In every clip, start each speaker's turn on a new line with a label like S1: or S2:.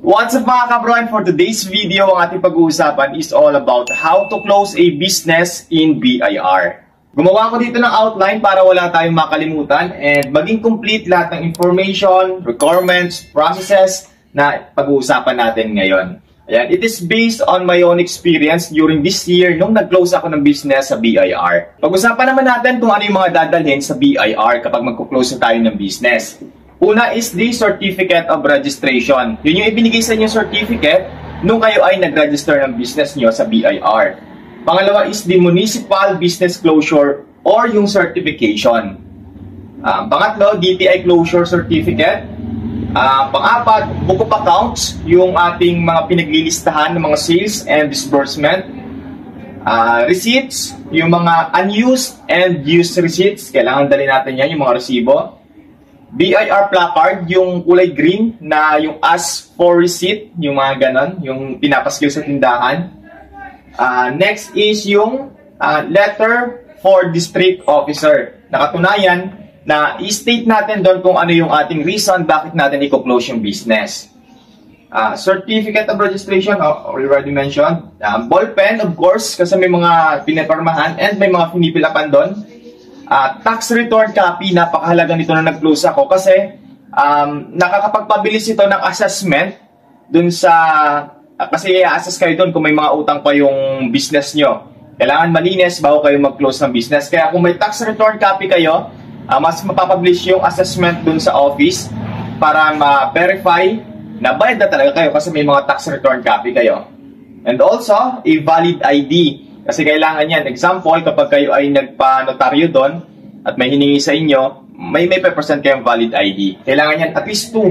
S1: What's up mga kabro, and for today's video, ang ating pag-uusapan is all about how to close a business in BIR. Gumawa ko dito ng outline para wala tayong makalimutan and maging complete lahat ng information, requirements, processes na pag-uusapan natin ngayon. Ayan, it is based on my own experience during this year nung nag-close ako ng business sa BIR. Pag-usapan naman natin kung ano yung mga dadalhin sa BIR kapag mag-close na tayo ng business. Una is the Certificate of Registration. Yun yung ibinigay sa inyo certificate nung kayo ay nag-register ng business nyo sa BIR. Pangalawa is the Municipal Business Closure or yung certification. Pangatlo, DTI Closure Certificate. Pang-apat, Book of Accounts, yung ating mga pinaglilistahan ng mga sales and disbursement. Receipts, yung mga unused and used receipts. Kailangan dali natin yan, yung mga resibo. BIR placard, yung kulay green na yung ask for receipt, yung mga ganon, yung pinapaskil sa tindahan. Next is yung letter for district officer. Nakatunayan na i-state natin doon kung ano yung ating reason bakit natin i-close yung business. Certificate of Registration, already mentioned. Ball pen, of course, kasi may mga pinipirmahan and may mga pinipilapan doon. Tax return copy, napakahalaga nito na nag-close ako kasi nakakapagpabilis ito ng assessment dun sa, kasi i-assess kayo dun kung may mga utang pa yung business nyo. Kailangan malinis bago kayo mag-close ng business. Kaya kung may tax return copy kayo, mas mapapabilis yung assessment dun sa office para ma-verify na bayad na talaga kayo kasi may mga tax return copy kayo. And also, a valid ID. Kasi kailangan yan. Example, kapag kayo ay nagpa-notaryo doon at may hiningi sa inyo, may percent kayong valid ID. Kailangan yan at least 2.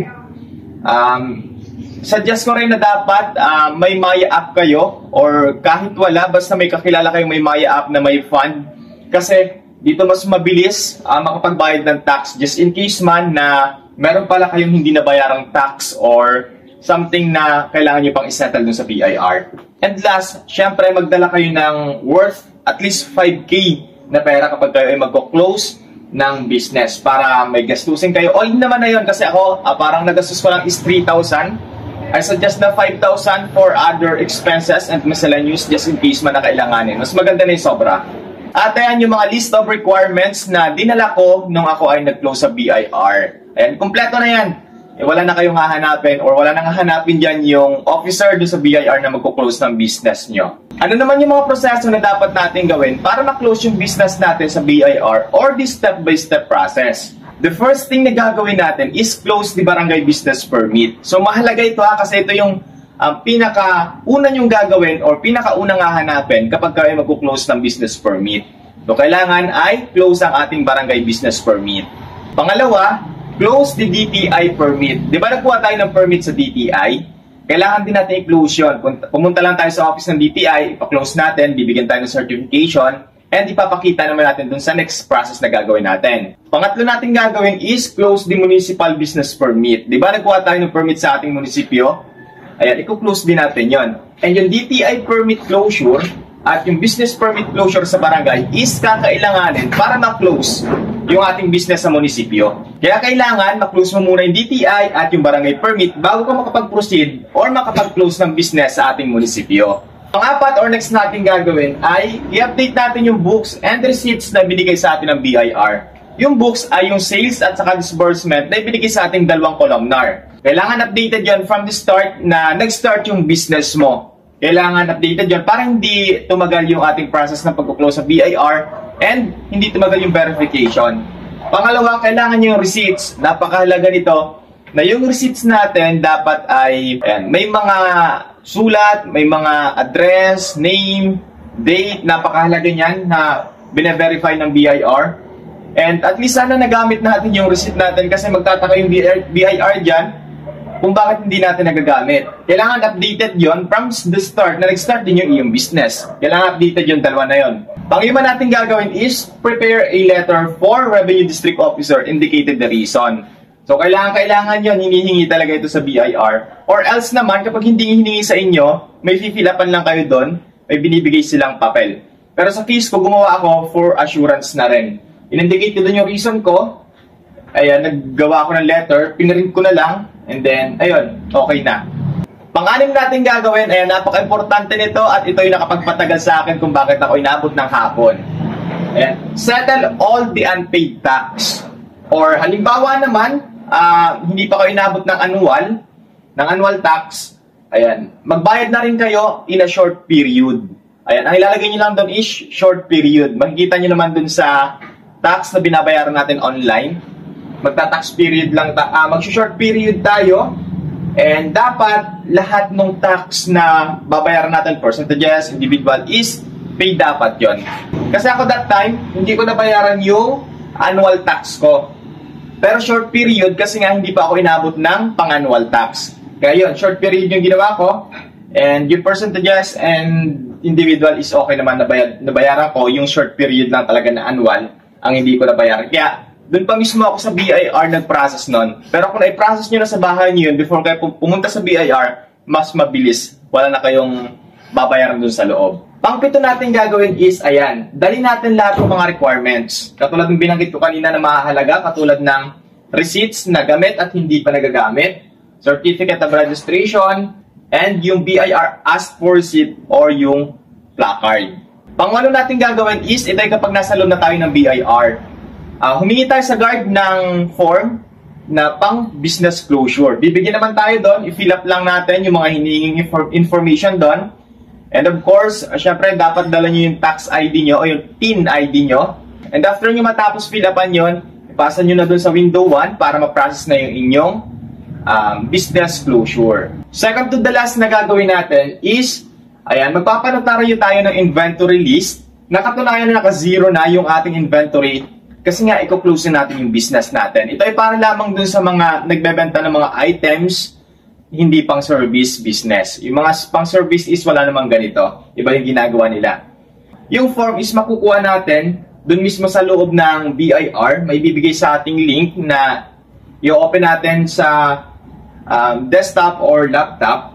S1: Suggest ko rin na dapat may Maya app kayo or kahit wala, basta may kakilala kayong may Maya app na may fund. Kasi dito mas mabilis makapagbayad ng tax just in case man na meron pala kayong hindi nabayarang tax or something na kailangan nyo pang isettle dun sa BIR. And last, syempre magdala kayo ng worth at least 5K na pera kapag kayo ay mag-close ng business para may gastusin kayo. O hindi naman na yun kasi ako, parang nagastos ko lang is 3,000. I suggest na 5,000 for other expenses and miscellaneous just in case man na kailanganin. Mas maganda na yung sobra. At ayan yung mga list of requirements na dinala ko nung ako ay nag-close sa BIR. Ayan, kompleto na yan. Wala na kayong hahanapin or wala nang hahanapin dyan yung officer doon sa BIR na magko-close ng business nyo. Ano naman yung mga proseso na dapat natin gawin para ma-close yung business natin sa BIR or this step-by-step process? The first thing na gagawin natin is close the barangay business permit. So mahalaga ito kasi ito yung pinaka-una yung gagawin or pinaka-unang hahanapin kapag kayo magko-close ng business permit. So kailangan ay close ang ating barangay business permit. Pangalawa, close the DTI permit. Di ba nagkuha tayo ng permit sa DTI? Kailangan din natin i-close yun. Pumunta lang tayo sa office ng DTI, ipa-close natin, bibigyan tayo ng certification, and ipapakita naman natin dun sa next process na gagawin natin. Pangatlo natin gagawin is close the municipal business permit. Di ba nagkuha tayo ng permit sa ating munisipyo? Ayan, i-close din natin yon. And yung DTI permit closure at yung business permit closure sa barangay is kakailanganin para ma-close yung ating business sa munisipyo. Kaya kailangan ma-close mo muna yung DTI at yung barangay permit bago ka makapag-proceed or makapag-close ng business sa ating munisipyo. Pang-apat or next natin gagawin ay i-update natin yung books and receipts na binigay sa atin ng BIR. Yung books ay yung sales at saka disbursement na ibinigay sa ating dalawang columnar. Kailangan updated yon from the start na nag-start yung business mo. Kailangan updated yon para hindi tumagal yung ating process ng pag-close sa BIR and hindi tumagal yung verification. Pangalawa, kailangan yung receipts. Napakahalaga nito na yung receipts natin dapat ay may mga sulat, may mga address, name, date. Napakahalaga niyan na bine-verify ng BIR. And at least sana nagamit natin yung receipt natin kasi magtataka yung BIR dyan kung bakit hindi natin nagagamit. Kailangan updated yon from the start na nag-start din yung iyong business. Kailangan updated yung dalawa na yon. Pang-lima natin gagawin is prepare a letter for Revenue District Officer indicated the reason. So kailangan yon, hinihingi talaga ito sa BIR. Or else naman, kapag hindi hiningi sa inyo, may fill-upan lang kayo doon, may binibigay silang papel. Pero sa case ko, gumawa ako for assurance na rin. In-indicate ko doon yung reason ko, ayan, naggawa ko ng letter, pinarint ko na lang, and then, ayun, okay na. Pang-anim natin gagawin, ayan, napaka-importante nito at ito yung nakapagpatagal sa akin kung bakit ako inabot ng hapon. Ayan, settle all the unpaid tax. Or halimbawa naman, hindi pa kayo inabot ng annual tax, ayan, magbayad na rin kayo in a short period. Ayan, ang ilalagay nyo lang doon is short period. Makikita nyo naman doon sa tax na binabayaran natin online. Magta-tax period lang, mag-short period tayo. And dapat lahat ng tax na babayaran natin, percentages, individual, is paid dapat yon. Kasi ako that time, hindi ko nabayaran yung annual tax ko. Pero short period kasi nga hindi pa ako inabot ng pang-annual tax. Kaya yun, short period yung ginawa ko. And yung percentages and individual is okay naman, nabayaran ko. Yung short period lang talaga na annual ang hindi ko nabayaran. Kaya doon pa mismo ako sa BIR nag-process nun. Pero kung na-process nyo na sa bahay nyo yun, before kayo pumunta sa BIR, mas mabilis. Wala na kayong babayaran doon sa loob. Pang-pito natin gagawin is, ayan, dali natin lahat ng mga requirements. Katulad ng binanggit ko kanina na mahalaga, katulad ng receipts na gamit at hindi pa nagagamit, certificate of registration, and yung BIR asked for receipt or yung placard. Pang-walo natin gagawin is, ito ay kapag nasa loob na tayo ng BIR. Humingi tayo sa guard ng form na pang business closure. Bibigyan naman tayo doon, i-fill up lang natin yung mga hinihinging information doon. And of course, syempre dapat dala nyo yung tax ID nyo o yung TIN ID nyo. And after nyo matapos fill upan yun, ipasa nyo na doon sa window 1 para ma-process na yung inyong business closure. Second to the last na gagawin natin is, ayan, magpapanotaryo tayo ng inventory list na katunayan na naka-zero na yung ating inventory. Kasi nga, i-close na natin yung business natin. Ito ay para lamang dun sa mga nagbebenta ng mga items, hindi pang service business. Yung mga pang service is wala namang ganito. Iba yung ginagawa nila. Yung form is makukuha natin dun mismo sa loob ng BIR. May bibigay sa ating link na i-open natin sa desktop or laptop.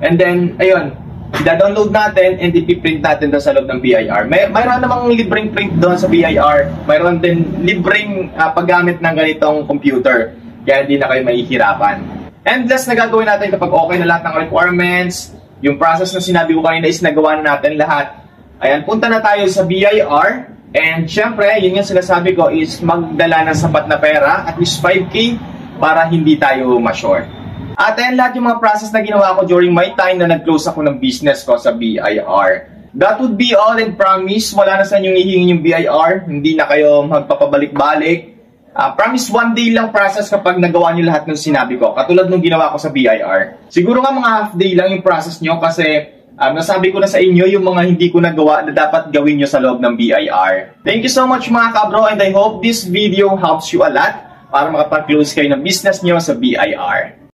S1: And then, ayun, i-download natin and ipiprint natin doon sa loob ng BIR. Mayroon namang libreng print doon sa BIR. Mayroon din libreng paggamit ng ganitong computer. Kaya hindi na kayo mahihirapan. And last na gagawin natin kapag okay na lahat ng requirements, yung process na sinabi ko kanina is nagawa na natin lahat. Ayan, punta na tayo sa BIR. And syempre, yun yung sinasabi ko is magdala ng sapat na pera, at least 5K, para hindi tayo ma-short. At ayan lahat yung mga process na ginawa ko during my time na nag-close ako ng business ko sa BIR. That would be all, and promise, wala na sa inyong hihingin yung BIR. Hindi na kayo magpapabalik-balik. Promise, 1 day lang process kapag nagawa nyo lahat ng sinabi ko. Katulad nung ginawa ko sa BIR. Siguro nga mga half day lang yung process nyo kasi nasabi ko na sa inyo yung mga hindi ko nagawa na dapat gawin nyo sa loob ng BIR. Thank you so much mga kabro, and I hope this video helps you a lot para makapag-close kayo ng business nyo sa BIR.